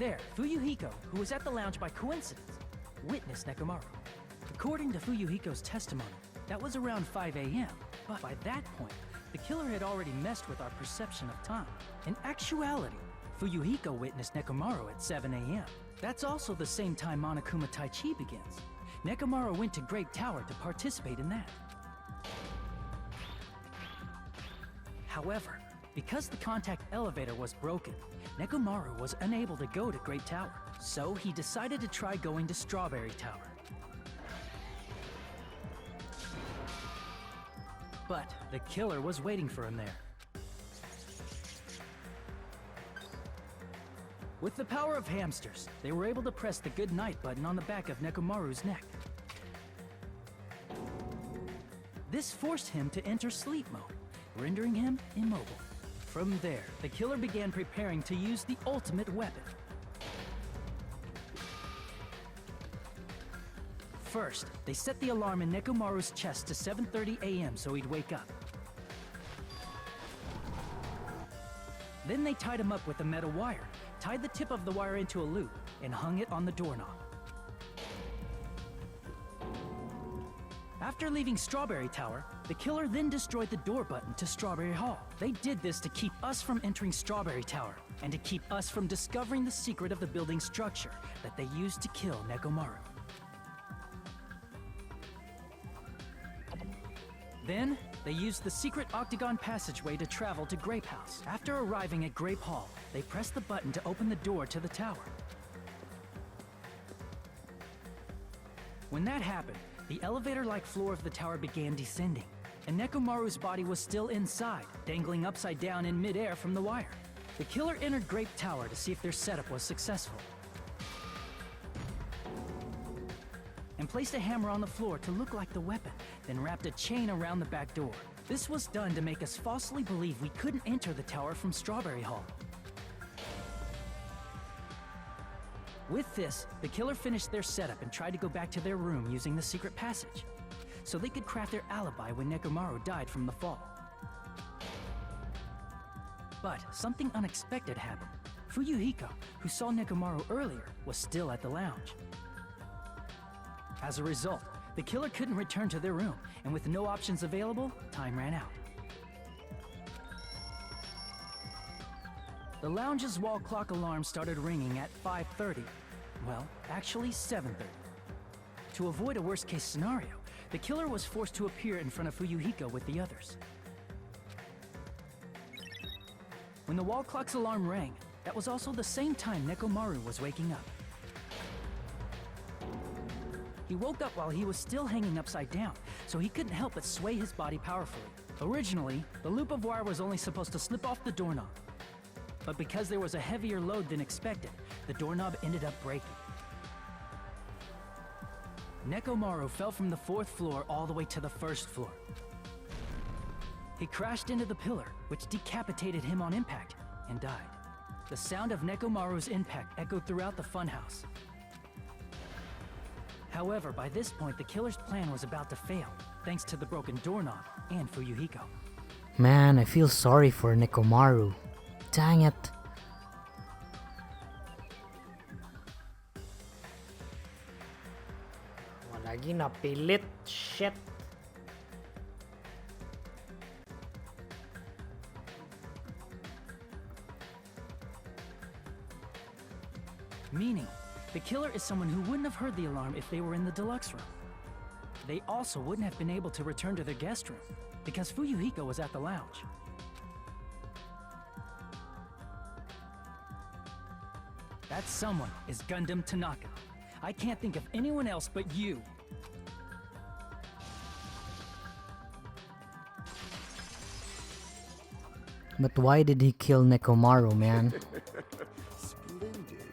there, Fuyuhiko, who was at the lounge by coincidence, witnessed Nekomaru. According to Fuyuhiko's testimony, that was around 5 a.m., but by that point, the killer had already messed with our perception of time. In actuality, Fuyuhiko witnessed Nekomaru at 7 a.m. That's also the same time Monokuma Taichi begins. Nekomaru went to Grape Tower to participate in that. However, because the contact elevator was broken, Nekomaru was unable to go to Grape Tower, so he decided to try going to Strawberry Tower. But the killer was waiting for him there. With the power of hamsters, they were able to press the good night button on the back of Nekomaru's neck. This forced him to enter sleep mode, rendering him immobile. From there, the killer began preparing to use the ultimate weapon. First, they set the alarm in Nekomaru's chest to 7:30 a.m. so he'd wake up. Then they tied him up with a metal wire, tied the tip of the wire into a loop, and hung it on the doorknob. After leaving Strawberry Tower, the killer then destroyed the door button to Strawberry Hall. They did this to keep us from entering Strawberry Tower, and to keep us from discovering the secret of the building's structure that they used to kill Nekomaru. Then, they used the secret octagon passageway to travel to Grape House. After arriving at Grape Hall, they pressed the button to open the door to the tower. When that happened, the elevator-like floor of the tower began descending, and Nekomaru's body was still inside, dangling upside down in midair from the wire. The killer entered Grape Tower to see if their setup was successful, and placed a hammer on the floor to look like the weapon, then wrapped a chain around the back door. This was done to make us falsely believe we couldn't enter the tower from Strawberry Hall. With this, the killer finished their setup and tried to go back to their room using the secret passage, so they could craft their alibi when Nekomaru died from the fall. But something unexpected happened. Fuyuhiko, who saw Nekomaru earlier, was still at the lounge. As a result, the killer couldn't return to their room, and with no options available, time ran out. The lounge's wall clock alarm started ringing at 5:30. Well, actually 7:30. To avoid a worst-case scenario, the killer was forced to appear in front of Fuyuhiko with the others. When the wall clock's alarm rang, that was also the same time Nekomaru was waking up. He woke up while he was still hanging upside down, so he couldn't help but sway his body powerfully. Originally, the loop of wire was only supposed to slip off the doorknob. But because there was a heavier load than expected, the doorknob ended up breaking. Nekomaru fell from the 4th floor all the way to the 1st floor. He crashed into the pillar, which decapitated him on impact, and died. The sound of Nekomaru's impact echoed throughout the funhouse. However, by this point, the killer's plan was about to fail, thanks to the broken doorknob and Fuyuhiko. Man, I feel sorry for Nekomaru. Dang it. Lagi napilit. Shit. Meaning, the killer is someone who wouldn't have heard the alarm if they were in the deluxe room. They also wouldn't have been able to return to their guest room, because Fuyuhiko was at the lounge. That someone is Gundam Tanaka. I can't think of anyone else but you. But why did he kill Nekomaru, man? Splendid.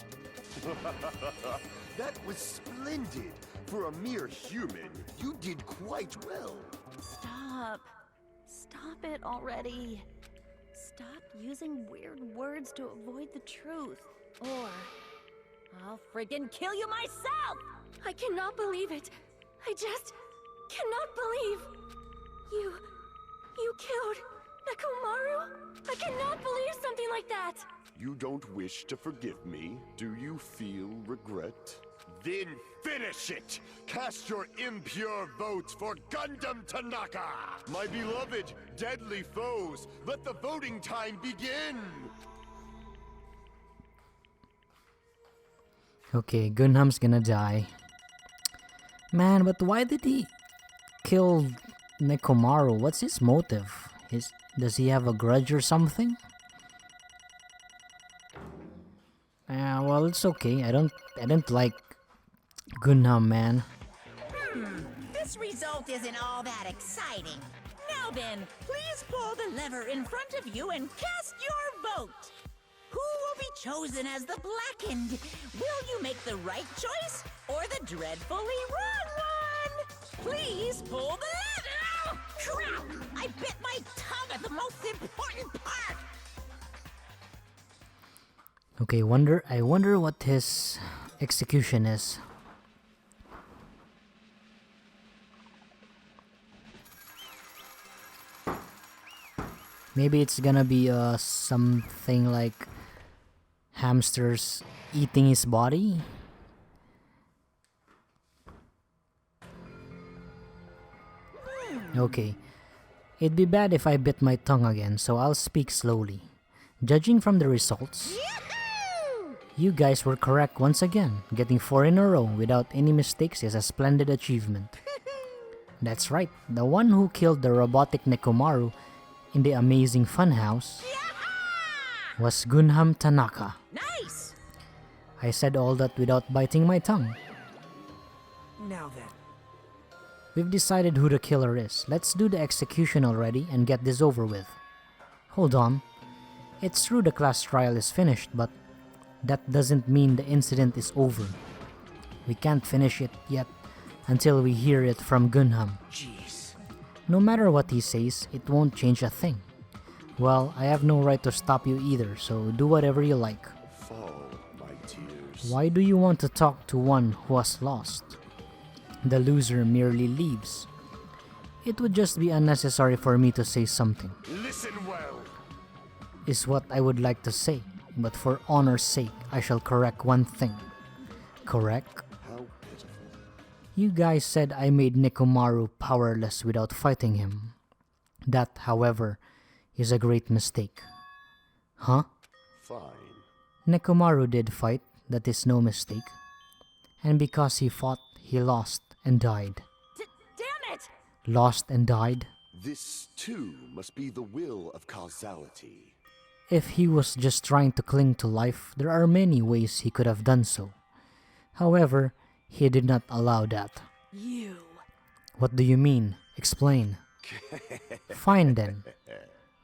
That was splendid. For a mere human, you did quite well. Stop. Stop it already. Stop using weird words to avoid the truth. Or I'll friggin' kill you myself! I cannot believe it. I just cannot believe. You killed Nekomaru? I cannot believe something like that. You don't wish to forgive me? Do you feel regret? Then finish it! Cast your impure votes for Gundam Tanaka! My beloved, deadly foes, let the voting time begin! Okay, Gunham's gonna die. Man, but why did he kill Nekomaru? What's his motive? Does he have a grudge or something? Well, it's okay. I don't like Gunham, man. This result isn't all that exciting. Now then, please pull the lever in front of you and cast your vote. Who will be chosen as the blackened? Will you make the right choice or the dreadfully wrong one? Please pull the lever! Oh, crap! I bit my tongue at the most important part! Okay, I wonder what his execution is. Maybe it's gonna be something like hamsters eating his body. Okay, it'd be bad if I bit my tongue again, so I'll speak slowly. Judging from the results, you guys were correct once again. Getting 4 in a row without any mistakes is a splendid achievement. That's right, the one who killed the robotic Nekomaru in the amazing funhouse was Gunham Tanaka. Nice! I said all that without biting my tongue. Now then. We've decided who the killer is. Let's do the execution already and get this over with. Hold on. It's true the class trial is finished, but that doesn't mean the incident is over. We can't finish it yet until we hear it from Gunham. Jeez. No matter what he says, it won't change a thing. Well, I have no right to stop you either, so do whatever you like. Fall, my tears. Why do you want to talk to one who has lost? The loser merely leaves. It would just be unnecessary for me to say something, Listen well. is what I would like to say, but for honor's sake, I shall correct one thing. Correct? How pitiful. You guys said I made Nekomaru powerless without fighting him. That, however, is a great mistake. Huh? Fine. Nekomaru did fight, that is no mistake. And because he fought, he lost and died. Damn it! Lost and died? This, too, must be the will of causality. If he was just trying to cling to life, there are many ways he could have done so. However, he did not allow that. You. What do you mean? Explain. Fine then.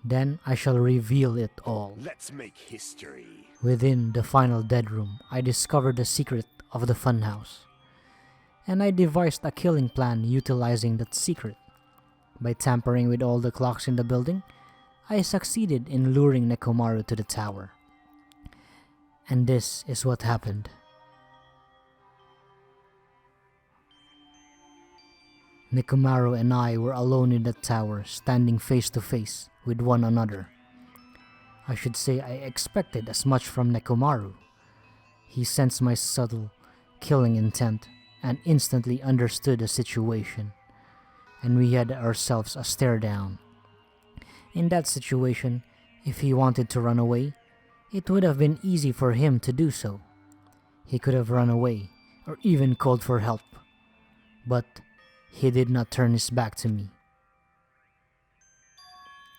Then I shall reveal it all. Let's make history. Within the final dead room, I discovered the secret of the funhouse. And I devised a killing plan utilizing that secret. By tampering with all the clocks in the building, I succeeded in luring Nekomaru to the tower. And this is what happened. Nekomaru and I were alone in the tower, standing face to face with one another. I should say I expected as much from Nekomaru. He sensed my subtle killing intent and instantly understood the situation, and we had ourselves a stare down. In that situation, if he wanted to run away, it would have been easy for him to do so. He could have run away, or even called for help. But he did not turn his back to me.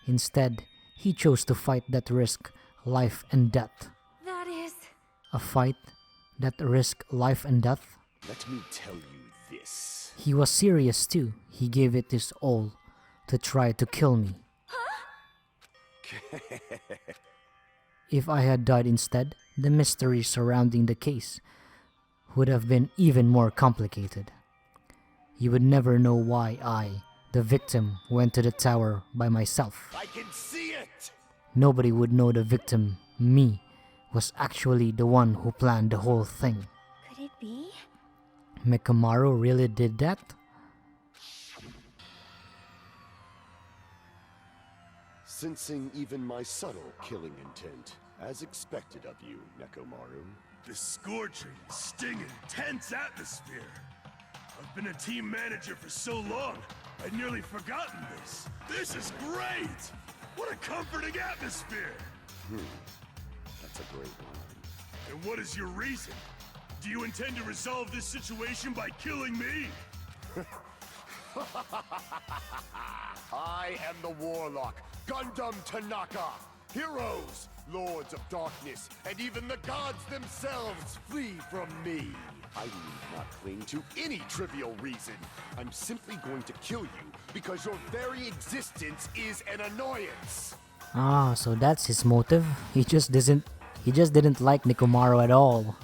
Instead, he chose to fight that risked life and death. That is... A fight that risked life and death? Let me tell you this. He was serious too. He gave it his all to try to kill me. If I had died instead, the mystery surrounding the case would have been even more complicated. You would never know why I, the victim, went to the tower by myself. I can see it! Nobody would know the victim, me, was actually the one who planned the whole thing. Could it be? Nekomaru really did that? sensing even my subtle killing intent, as expected of you, Nekomaru. The scorching, stinging, tense atmosphere. I've been a team manager for so long, I'd nearly forgotten this. This is great! What a comforting atmosphere! That's a great line. And what is your reason? Do you intend to resolve this situation by killing me? I am the Warlock, Gundam Tanaka. Heroes, Lords of Darkness, and even the gods themselves flee from me. I need not cling to any trivial reason. I'm simply going to kill you because your very existence is an annoyance. Ah, so that's his motive. He just didn't like Nekomaru at all.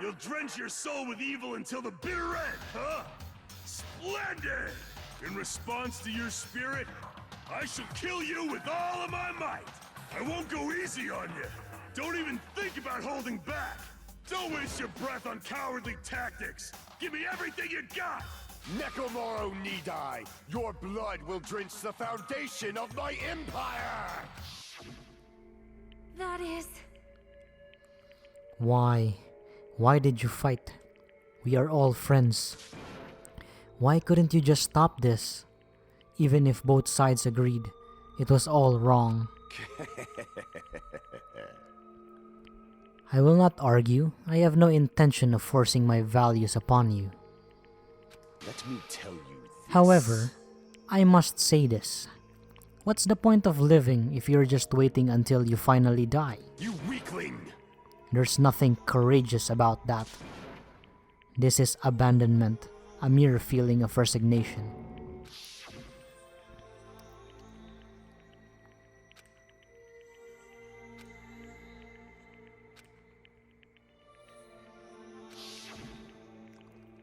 You'll drench your soul with evil until the bitter end, huh? Splendid! In response to your spirit, I shall kill you with all of my might. I won't go easy on you. Don't even think about holding back. Don't waste your breath on cowardly tactics. Give me everything you got. Nekomaru Nidai, your blood will drench the foundation of my empire! That is... Why? Why did you fight? We are all friends. Why couldn't you just stop this? Even if both sides agreed, it was all wrong. I will not argue. I have no intention of forcing my values upon you. Let me tell you this. However, I must say this. What's the point of living if you're just waiting until you finally die? You weakling! There's nothing courageous about that. This is abandonment, a mere feeling of resignation.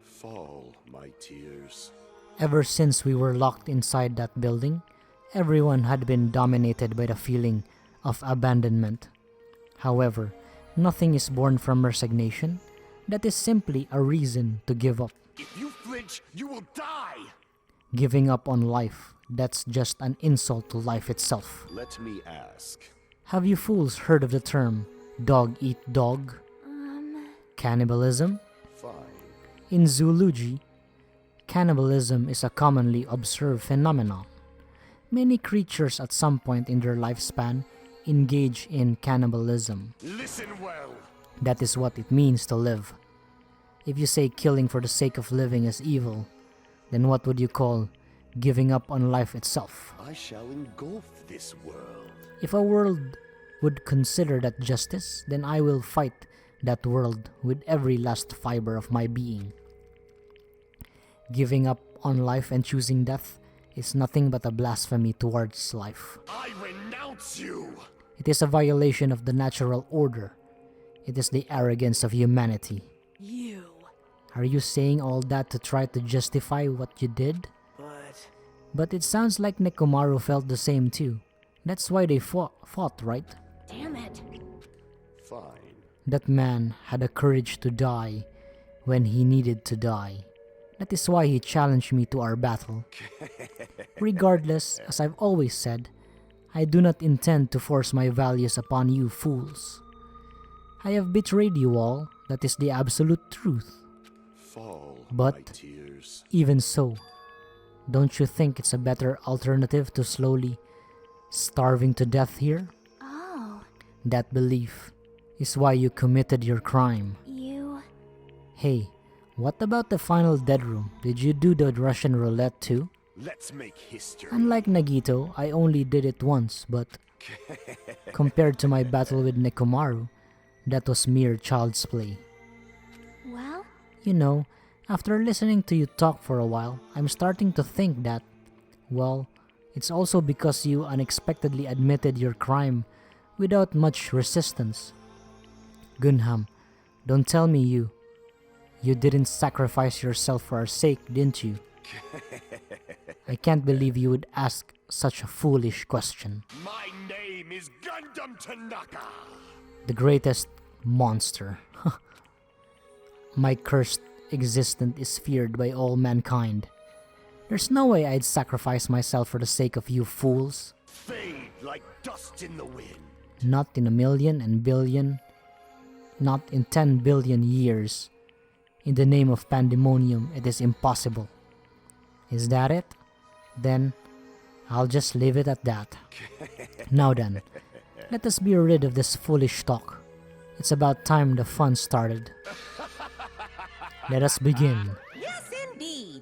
Fall, my tears. Ever since we were locked inside that building, everyone had been dominated by the feeling of abandonment. However, nothing is born from resignation. That is simply a reason to give up. If you flinch, you will die! Giving up on life, that's just an insult to life itself. Let me ask. Have you fools heard of the term dog eat dog? Cannibalism? Fine. In zoology, cannibalism is a commonly observed phenomenon. Many creatures at some point in their lifespan engage in cannibalism. Listen well. That is what it means to live. If you say killing for the sake of living is evil, then what would you call giving up on life itself? I shall engulf this world. If a world would consider that justice, then I will fight that world with every last fiber of my being. Giving up on life and choosing death is nothing but a blasphemy towards life. I renounce you! It is a violation of the natural order. It is the arrogance of humanity. You. Are you saying all that to try to justify what you did? But it sounds like Nekomaru felt the same too. That's why they fought, right? Damn it. Fine. That man had the courage to die when he needed to die. That is why he challenged me to our battle. Regardless, as I've always said, I do not intend to force my values upon you fools. I have betrayed you all, that is the absolute truth. Fall, But- my tears. Even so, don't you think it's a better alternative to slowly starving to death here? Oh, That belief is why you committed your crime. you... Hey, what about the final dead room? Did you do the Russian roulette too? Let's make history. Unlike Nagito, I only did it once, but compared to my battle with Nekomaru, that was mere child's play. Well, You know, after listening to you talk for a while, I'm starting to think that, well, it's also because you unexpectedly admitted your crime without much resistance. Gunham, don't tell me you didn't sacrifice yourself for our sake, didn't you? I can't believe you would ask such a foolish question. My name is Gundam Tanaka. The greatest monster. My cursed existence is feared by all mankind. There's no way I'd sacrifice myself for the sake of you fools. Fade like dust in the wind. Not in a million and billion, not in 10 billion years. In the name of pandemonium, it is impossible. Is that it? Then, I'll just leave it at that. Now then, let us be rid of this foolish talk. It's about time the fun started. Let us begin. Yes, indeed.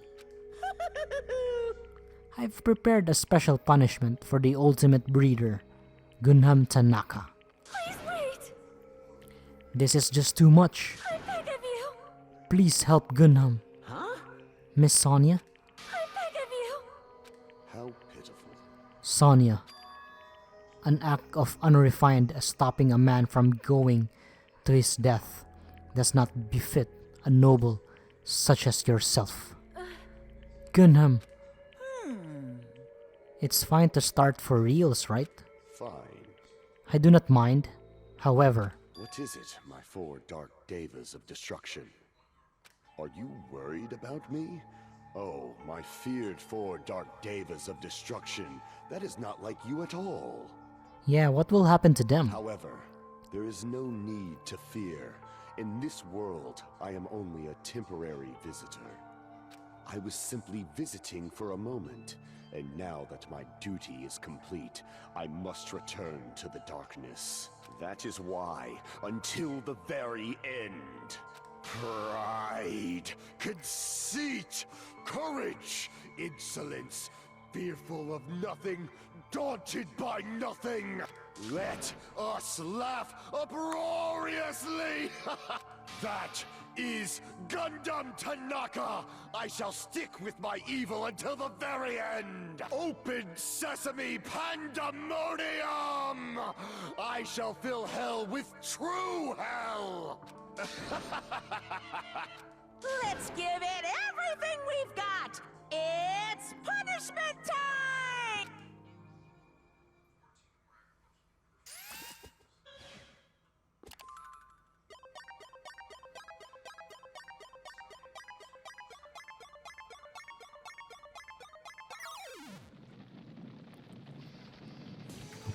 I've prepared a special punishment for the ultimate breeder, Gunham Tanaka. Please wait! This is just too much. I beg of you! Please help Gunham. Huh? Miss Sonia? I beg of you! How pitiful. Sonia. An act of unrefined as stopping a man from going to his death does not befit a noble such as yourself. Gunham. It's fine to start for reals, right? Fine. I do not mind. However, What is it, my four dark devas of destruction? Are you worried about me? Oh, my feared four dark devas of destruction. That is not like you at all. yeah, what will happen to them? However, there is no need to fear. In this world, I am only a temporary visitor. I was simply visiting for a moment, and now that my duty is complete, I must return to the darkness. That is why, until the very end, pride, conceit, courage, insolence, fearful of nothing, daunted by nothing. Let us laugh uproariously! That is Gundam Tanaka! I shall stick with my evil until the very end! Open sesame pandemonium! I shall fill hell with true hell! Let's give it everything we've got! It's punishment time!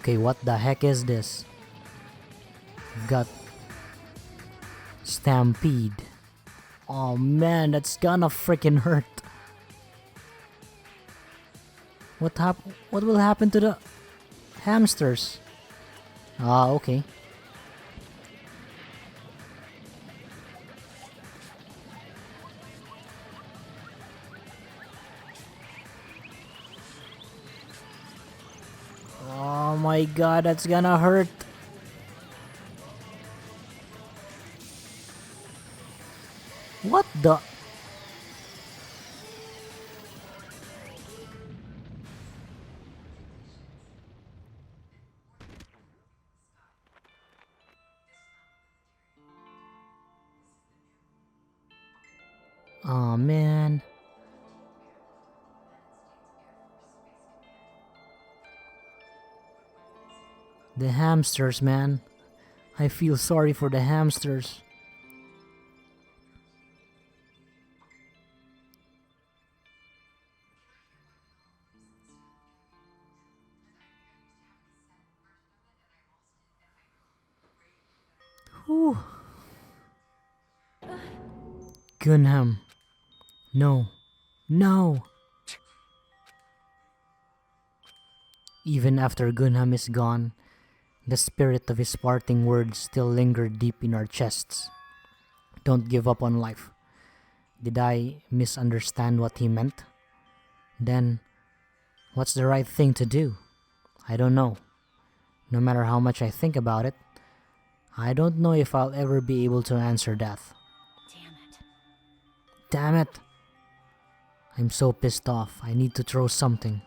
Okay, what the heck is this? Got Stampede. Oh man, that's gonna freaking hurt. What will happen to the hamsters? Ah, okay. Oh my god, that's gonna hurt. What the? Oh man. The hamsters, man. I feel sorry for the hamsters. Whew. Gunham. No. No! Even after Gunham is gone, the spirit of his parting words still lingered deep in our chests. Don't give up on life. Did I misunderstand what he meant? Then, what's the right thing to do? I don't know. No matter how much I think about it, I don't know if I'll ever be able to answer that. Damn it. Damn it! I'm so pissed off. I need to throw something.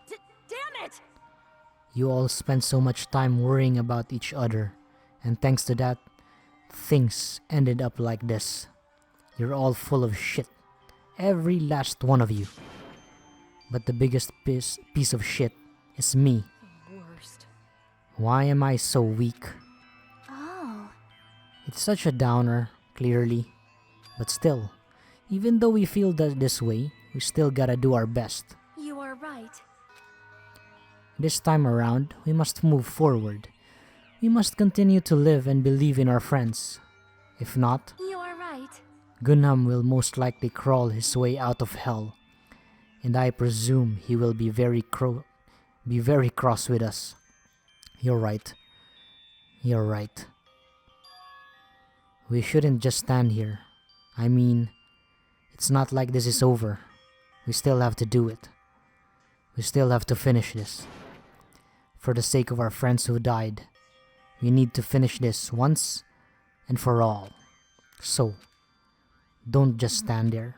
Damn it! You all spent so much time worrying about each other, and thanks to that, things ended up like this. You're all full of shit. Every last one of you. But the biggest piece of shit is me. Worst. Why am I so weak? Oh. It's such a downer, clearly. But still, even though we feel that this way, we still gotta do our best. This time around, we must move forward. We must continue to live and believe in our friends. If not, You are right. Gunham will most likely crawl his way out of hell, and I presume he will be very cross with us. You're right. You're right. We shouldn't just stand here. I mean, it's not like this is over. We still have to do it. We still have to finish this. For the sake of our friends who died, we need to finish this once and for all. So, don't just stand there.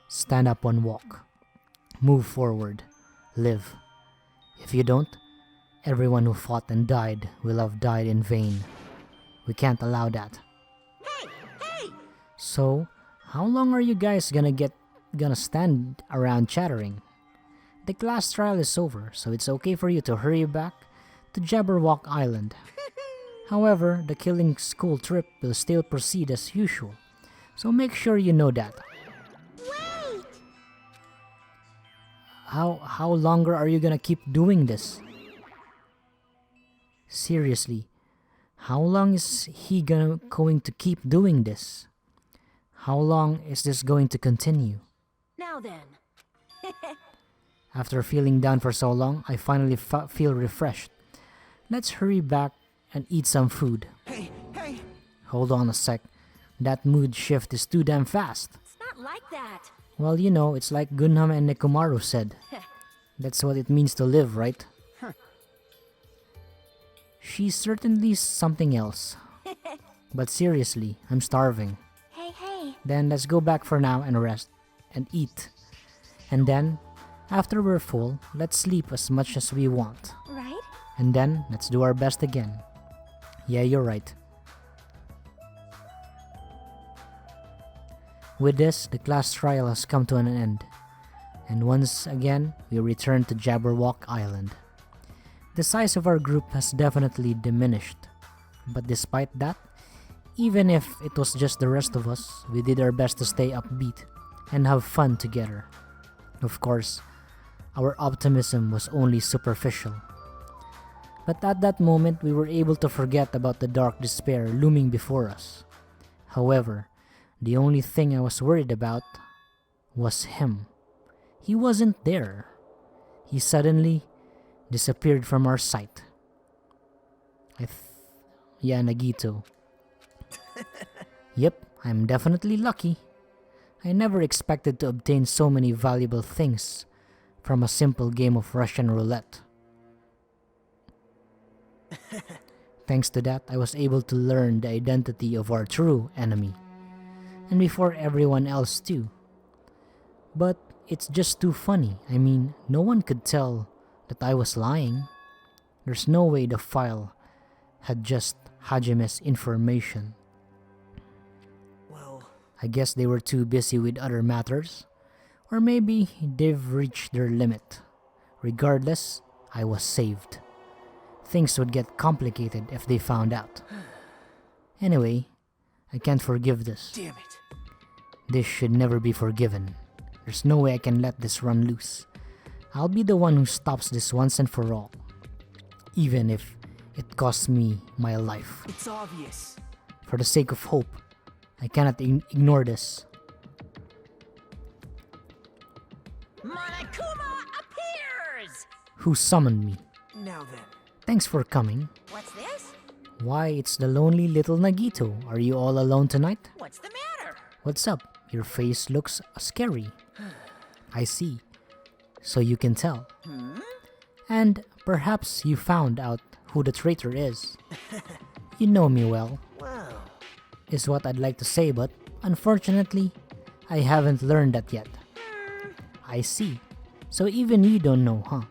Stand up and walk. Move forward. Live. If you don't, everyone who fought and died will have died in vain. We can't allow that. Hey! So, how long are you guys gonna stand around chattering? The class trial is over, so it's okay for you to hurry back to Jabberwock Island. However, the killing school trip will still proceed as usual, so make sure you know that. Wait! How longer are you gonna keep doing this? Seriously, how long is he going to keep doing this? How long is this going to continue? Now then. After feeling down for so long, I finally feel refreshed. Let's hurry back and eat some food. Hey! Hold on a sec. That mood shift is too damn fast. It's not like that. Well, you know, it's like Gunham and Nekomaru said. That's what it means to live, right? She's certainly something else. But seriously, I'm starving. Hey. Then let's go back for now and rest and eat. And then, after we're full, let's sleep as much as we want. Right? And then, let's do our best again. Yeah, you're right. With this, the class trial has come to an end. And once again, we return to Jabberwock Island. The size of our group has definitely diminished. But despite that, even if it was just the rest of us, we did our best to stay upbeat and have fun together. Of course, our optimism was only superficial. But at that moment, we were able to forget about the dark despair looming before us. However, the only thing I was worried about was him. He wasn't there. He suddenly disappeared from our sight. Nagito. Yep, I'm definitely lucky. I never expected to obtain so many valuable things from a simple game of Russian roulette. Thanks to that, I was able to learn the identity of our true enemy. And before everyone else too. But it's just too funny. I mean, no one could tell that I was lying. There's no way the file had just Hajime's information. Well, I guess they were too busy with other matters. Or maybe they've reached their limit. Regardless, I was saved. Things would get complicated if they found out. Anyway, I can't forgive this. damn it. This should never be forgiven. There's no way I can let this run loose. I'll be the one who stops this once and for all. Even if it costs me my life. It's obvious. For the sake of hope, I cannot ignore this. Monokuma appears! Who summoned me? Now then. Thanks for coming. What's this? Why, it's the lonely little Nagito. Are you all alone tonight? What's the matter? What's up? Your face looks scary. I see. So you can tell. And perhaps you found out who the traitor is. You know me well, Well, is what I'd like to say, but unfortunately, I haven't learned that yet. I see. So even you don't know, huh?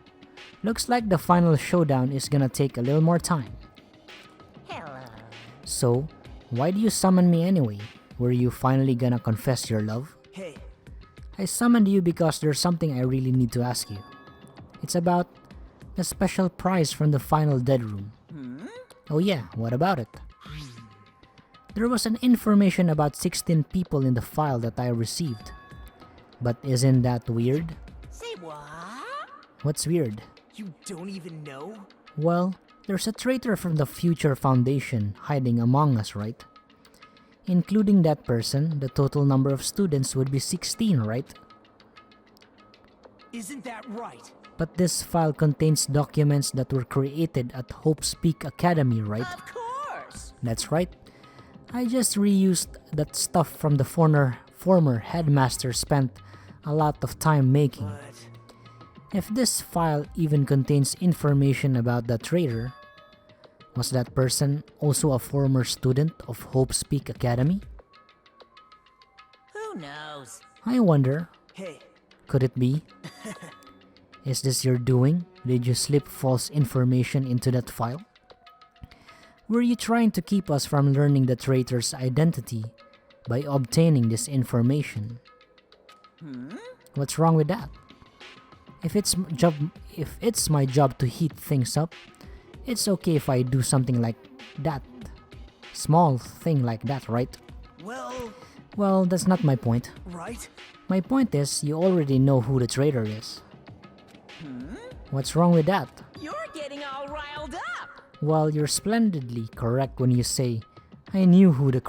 Looks like the final showdown is gonna take a little more time. Hello. So, why do you summon me anyway? Were you finally gonna confess your love? hey. I summoned you because there's something I really need to ask you. It's about the special prize from the final dead room. Oh yeah, what about it? There was an information about 16 people in the file that I received. But isn't that weird? Say what? What's weird? You don't even know? Well, there's a traitor from the Future Foundation hiding among us, right? Including that person, the total number of students would be 16, right? Isn't that right? But this file contains documents that were created at Hope's Peak Academy, right? Of course! That's right. I just reused that stuff from the former headmaster spent a lot of time making. But... If this file even contains information about the traitor, was that person also a former student of Hope's Peak Academy? Who knows? I wonder, Hey, could it be? Is this your doing? Did you slip false information into that file? Were you trying to keep us from learning the traitor's identity by obtaining this information? What's wrong with that? If it's my job to heat things up, it's okay if I do something like that. Small thing like that, right? Well, that's not my point. right? My point is, you already know who the traitor is. What's wrong with that? You're getting all riled up! Well, you're splendidly correct when you say, I knew who the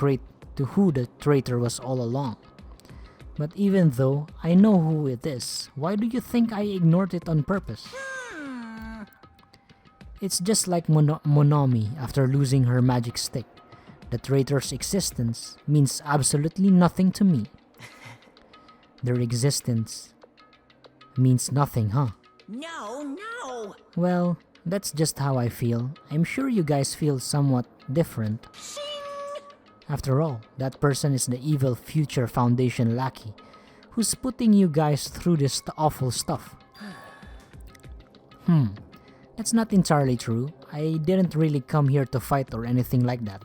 traitor was all along. But even though I know who it is, why do you think I ignored it on purpose? It's just like Monomi after losing her magic stick. The traitor's existence means absolutely nothing to me. Their existence means nothing, huh? No! Well, that's just how I feel. I'm sure you guys feel somewhat different. After all, that person is the evil Future Foundation lackey who's putting you guys through this awful stuff. That's not entirely true. I didn't really come here to fight or anything like that.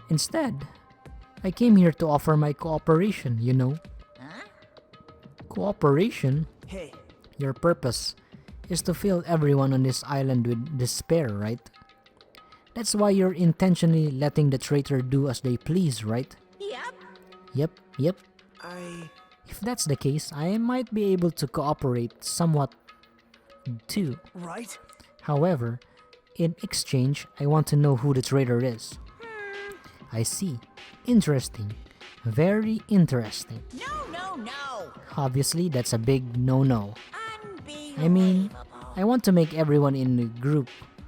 Instead, I came here to offer my cooperation, you know. Cooperation? Hey, Your purpose is to fill everyone on this island with despair, right? That's why you're intentionally letting the traitor do as they please, right? Yep. Yep. If If that's the case, I might be able to cooperate somewhat too. right? However, in exchange, I want to know who the traitor is. I see. Interesting. Very interesting. No! Obviously, that's a big no-no. Unbelievable. I mean, I want to make everyone in the group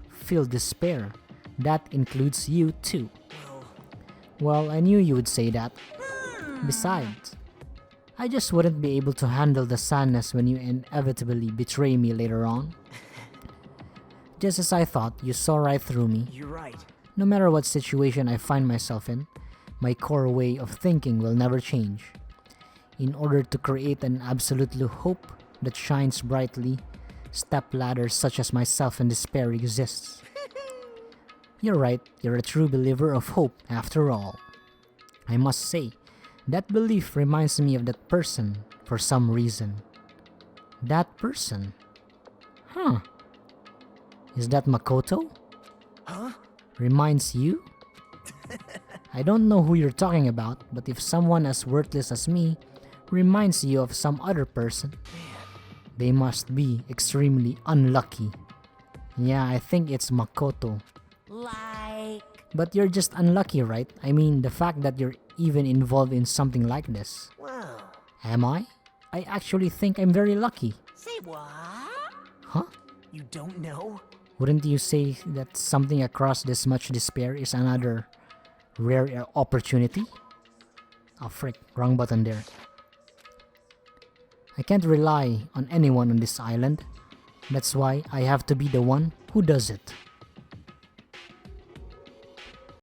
feel despair. That includes you too. Well, I knew you would say that. Besides, I just wouldn't be able to handle the sadness when you inevitably betray me later on. Just as I thought, you saw right through me. You're right. No matter what situation I find myself in, my core way of thinking will never change. In order to create an absolute hope that shines brightly, stepladders such as myself in despair exists. You're right, you're a true believer of hope after all. I must say, that belief reminds me of that person for some reason. That person? Huh. Is that Makoto? Huh? Reminds you? I don't know who you're talking about, but if someone as worthless as me reminds you of some other person, they must be extremely unlucky. Yeah, I think it's Makoto. Like... But you're just unlucky, right? I mean, the fact that you're even involved in something like this. Wow. Am I? I actually think I'm very lucky. Say what? Huh? You don't know? Wouldn't you say that something across this much despair is another rare opportunity? Oh frick, wrong button there. I can't rely on anyone on this island. That's why I have to be the one who does it.